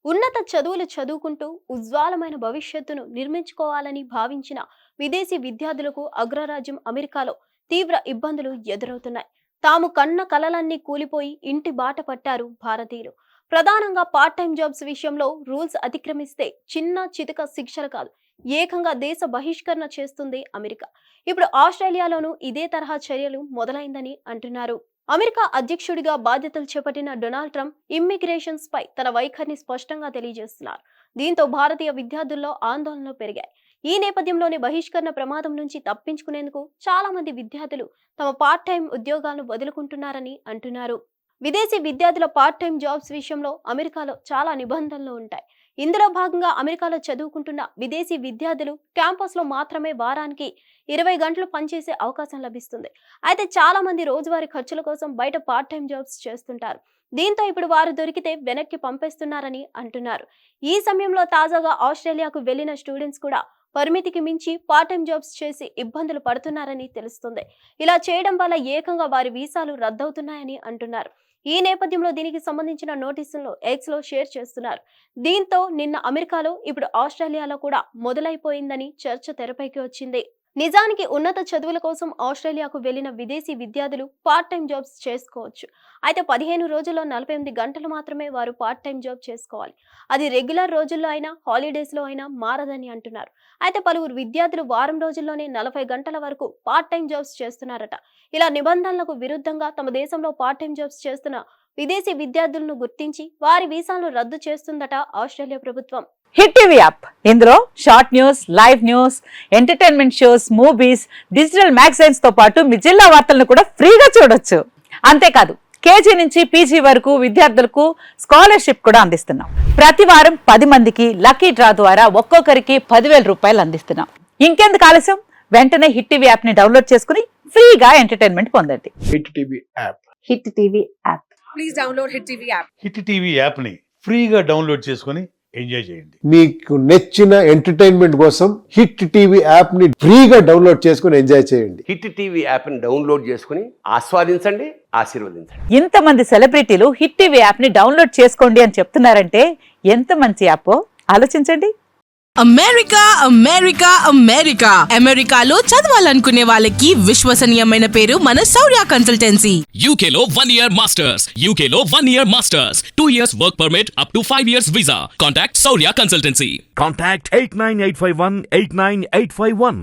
ఉన్నత చదువులు చదువుకుంటూ ఉజ్వలమైన భవిష్యత్తును నిర్మించుకోవాలని భావించిన విదేశీ విద్యార్థులకు అగ్రరాజ్యం అమెరికాలో తీవ్ర ఇబ్బందులు ఎదురవుతున్నాయి. తాము కన్న కలలన్నీ కూలిపోయి ఇంటి బాట పట్టారు భారతీయులు. ప్రధానంగా పార్ట్ టైం జాబ్స్ విషయంలో రూల్స్ అతిక్రమిస్తే చిన్న చితక శిక్షలు కాదు, ఏకంగా దేశ బహిష్కరణ చేస్తుంది అమెరికా. ఇప్పుడు ఆస్ట్రేలియాలోనూ ఇదే తరహా చర్యలు మొదలైందని అంటున్నారు. అమెరికా అధ్యక్షుడిగా బాధ్యతలు చేపట్టిన డొనాల్డ్ ట్రంప్ ఇమ్మిగ్రేషన్స్ పై తన వైఖరిని స్పష్టంగా తెలియజేస్తున్నారు. దీంతో భారతీయ విద్యార్థుల్లో ఆందోళనలు పెరిగాయి. ఈ నేపథ్యంలోని బహిష్కరణ ప్రమాదం నుంచి తప్పించుకునేందుకు చాలా మంది విద్యార్థులు తమ పార్ట్ టైం ఉద్యోగాలను వదులుకుంటున్నారని అంటున్నారు. విదేశీ విద్యార్థుల పార్ట్ టైం జాబ్స్ విషయంలో అమెరికాలో చాలా నిబంధనలు ఉంటాయి. ఇందులో భాగంగా అమెరికాలో చదువుకుంటున్న విదేశీ విద్యార్థులు క్యాంపస్లో మాత్రమే వారానికి 20 గంటలు పనిచేసే అవకాశం లభిస్తుంది. అయితే చాలా మంది రోజువారీ ఖర్చుల కోసం బయట పార్ట్ టైం జాబ్స్ చేస్తుంటారు. దీంతో ఇప్పుడు వారు దొరికితే వెనక్కి పంపేస్తున్నారని అంటున్నారు. ఈ సమయంలో తాజాగా ఆస్ట్రేలియాకు వెళ్లిన స్టూడెంట్స్ కూడా పరిమితికి మించి పార్ట్ టైం జాబ్స్ చేసి ఇబ్బందులు పడుతున్నారని తెలుస్తుంది. ఇలా చేయడం వల్ల ఏకంగా వారి వీసాలు రద్దవుతున్నాయని అంటున్నారు. ఈ నేపథ్యంలో దీనికి సంబంధించిన నోటీసులను ఎక్స్ లో షేర్ చేస్తున్నారు. దీంతో నిన్న అమెరికాలో ఇప్పుడు ఆస్ట్రేలియాలో కూడా మొదలైపోయిందని చర్చ తెరపైకి వచ్చింది. నిజానికి ఉన్నత చదువుల కోసం ఆస్ట్రేలియాకు వెళ్లిన విదేశీ విద్యార్థులు పార్ట్ టైం జాబ్స్ చేసుకోవచ్చు. అయితే 15 రోజుల్లో 48 గంటలు మాత్రమే వారు పార్ట్ టైం జాబ్ చేసుకోవాలి. అది రెగ్యులర్ రోజుల్లో అయినా హాలిడేస్ లో అయినా మారదని అంటున్నారు. అయితే పలువురు విద్యార్థులు వారం రోజుల్లోనే 40 గంటల వరకు పార్ట్ టైం జాబ్స్ చేస్తున్నారట. ఇలా నిబంధనలకు విరుద్ధంగా తమ దేశంలో పార్ట్ టైం జాబ్స్ చేస్తున్న విదేశీ విద్యార్థులను గుర్తించి వారి వీసాలను రద్దు చేస్తుందట ఆస్ట్రేలియా ప్రభుత్వం. హిట్ టీవీ యాప్, ఇందులో short news, live news, entertainment shows, movies, digital magazines తో పాటు మీ జిల్లా వార్తలను కూడా ఫ్రీగా చూడొచ్చు. అంతేకాదు కేజీ నుంచి పీజీ వరకు విద్యార్థులకు స్కాలర్షిప్ కూడా అందిస్తున్నాం. ప్రతి వారం 10 మందికి లక్కీ డ్రా ద్వారా ఒక్కొక్కరికి 10,000 రూపాయలు అందిస్తున్నాం. ఇంకెందుకు ఆలస్యం, వెంటనే హిట్ టీవీ యాప్ ని డౌన్లోడ్ చేసుకుని ఫ్రీగా ఎంటర్టైన్మెంట్ పొందండి. Hit TV app. Hit TV app. Please download hit TV app. Hit TV app ని ఫ్రీగా డౌన్లోడ్ చేసుకుని ఎంజాయ్ చేయండి. మీకు నచ్చిన ఎంటర్టైన్మెంట్ కోసం హిట్ టీవీ యాప్ ని ఫ్రీగా డౌన్లోడ్ చేసుకుని ఎంజాయ్ చేయండి. హిట్ టీవీ యాప్ ని డౌన్లోడ్ చేసుకుని ఆస్వాదించండి, ఆశీర్వదించండి. ఇంతమంది సెలబ్రిటీలు హిట్ టీవీ యాప్ ని డౌన్లోడ్ చేసుకోండి అని చెప్తున్నారంటే ఎంత మంచి యాప్ ఆలోచించండి. అమెరికా అమెరికా అమెరికా అమెరికాలో చదవాలనుకునే వాళ్ళకి విశ్వసనీయమైన పేరు మన శౌర్య కన్సల్టెన్సీ. UK లో 1 year masters. UK లో 1 year masters. 2 years work permit up to 5 years visa. Contact Saurya Consultancy. Contact 89851 89851.